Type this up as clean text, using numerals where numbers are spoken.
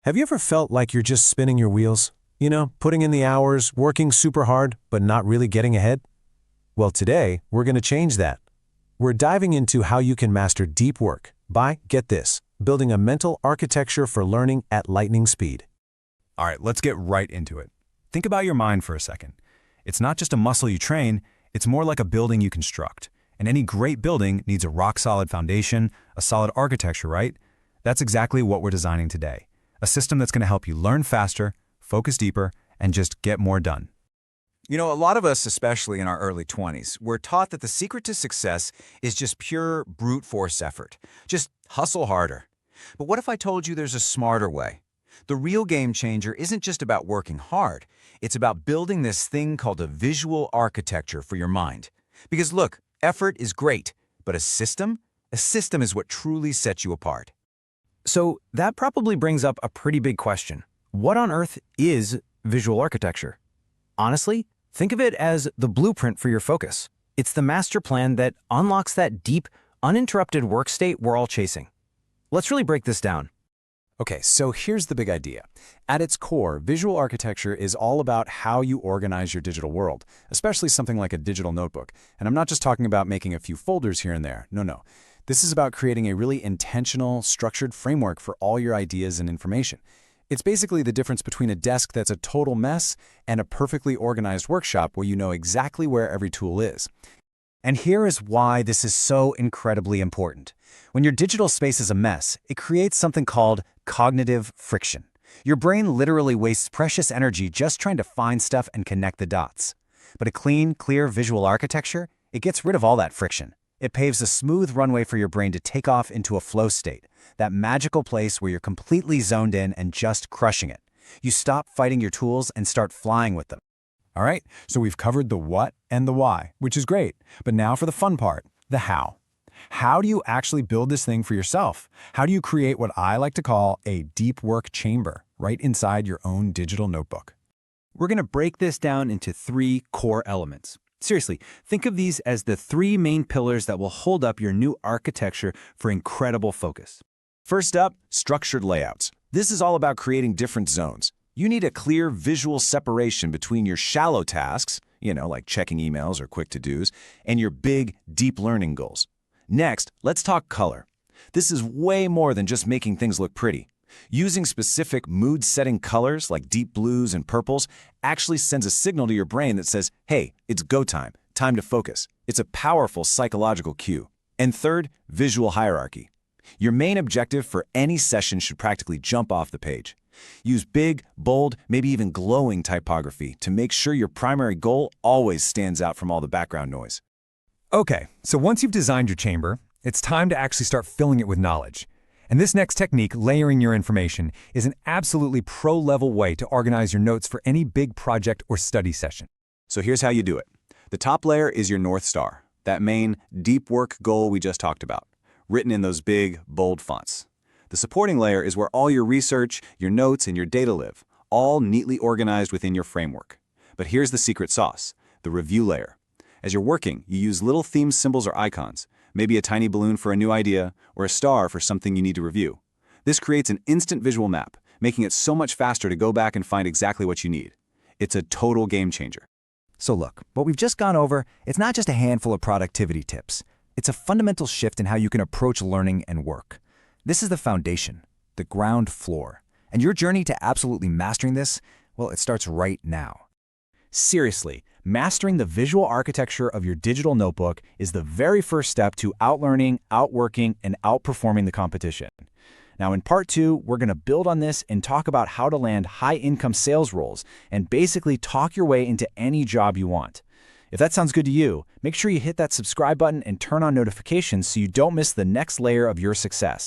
Have you ever felt like you're just spinning your wheels? Putting in the hours, working super hard, but not really getting ahead? Well, today, we're going to change that. We're diving into how you can master deep work by, get this, building a mental architecture for learning at lightning speed. All right, let's get right into it. Think about your mind for a second. It's not just a muscle you train, it's more like a building you construct. And any great building needs a rock-solid foundation, a solid architecture, right? That's exactly what we're designing today. A system that's going to help you learn faster, focus deeper, and just get more done. You know, a lot of us, especially in our early 20s, we're taught that the secret to success is just pure brute force effort. Just hustle harder. But what if I told you there's a smarter way? The real game changer isn't just about working hard. It's about building this thing called a visual architecture for your mind. Because look, effort is great, but a system is what truly sets you apart. So that probably brings up a pretty big question. What on earth is visual architecture? Honestly, think of it as the blueprint for your focus. It's the master plan that unlocks that deep, uninterrupted work state we're all chasing. Let's really break this down. Okay, so here's the big idea. At its core, visual architecture is all about how you organize your digital world, especially something like a digital notebook. And I'm not just talking about making a few folders here and there. No. This is about creating a really intentional, structured framework for all your ideas and information. It's basically the difference between a desk that's a total mess and a perfectly organized workshop where you know exactly where every tool is. And here is why this is so incredibly important. When your digital space is a mess, it creates something called cognitive friction. Your brain literally wastes precious energy just trying to find stuff and connect the dots. But a clean, clear visual architecture, it gets rid of all that friction. It paves a smooth runway for your brain to take off into a flow state, that magical place where you're completely zoned in and just crushing it. You stop fighting your tools and start flying with them. All right, so we've covered the what and the why, which is great. But now for the fun part, the how. How do you actually build this thing for yourself? How do you create what I like to call a deep work chamber right inside your own digital notebook? We're going to break this down into 3 core elements. Seriously, think of these as the 3 main pillars that will hold up your new architecture for incredible focus. First up, structured layouts. This is all about creating different zones. You need a clear visual separation between your shallow tasks, like checking emails or quick to-dos, and your big, deep learning goals. Next, let's talk color. This is way more than just making things look pretty. Using specific mood-setting colors like deep blues and purples actually sends a signal to your brain that says, hey, it's go time, time to focus. It's a powerful psychological cue. And third, visual hierarchy. Your main objective for any session should practically jump off the page. Use big, bold, maybe even glowing typography to make sure your primary goal always stands out from all the background noise. Okay, so once you've designed your chamber, it's time to actually start filling it with knowledge. And this next technique, layering your information, is an absolutely pro-level way to organize your notes for any big project or study session. So here's how you do it. The top layer is your North Star, that main deep work goal we just talked about, written in those big, bold fonts. The supporting layer is where all your research, your notes, and your data live, all neatly organized within your framework. But here's the secret sauce, the review layer. As you're working, you use little theme symbols or icons, maybe a tiny balloon for a new idea, or a star for something you need to review. This creates an instant visual map, making it so much faster to go back and find exactly what you need. It's a total game changer. So look, what we've just gone over, it's not just a handful of productivity tips. It's a fundamental shift in how you can approach learning and work. This is the foundation, the ground floor. And your journey to absolutely mastering this, well, it starts right now. Seriously, mastering the visual architecture of your digital notebook is the very first step to outlearning, outworking, and outperforming the competition. Now in part 2, we're going to build on this and talk about how to land high-income sales roles and basically talk your way into any job you want. If that sounds good to you, make sure you hit that subscribe button and turn on notifications so you don't miss the next layer of your success.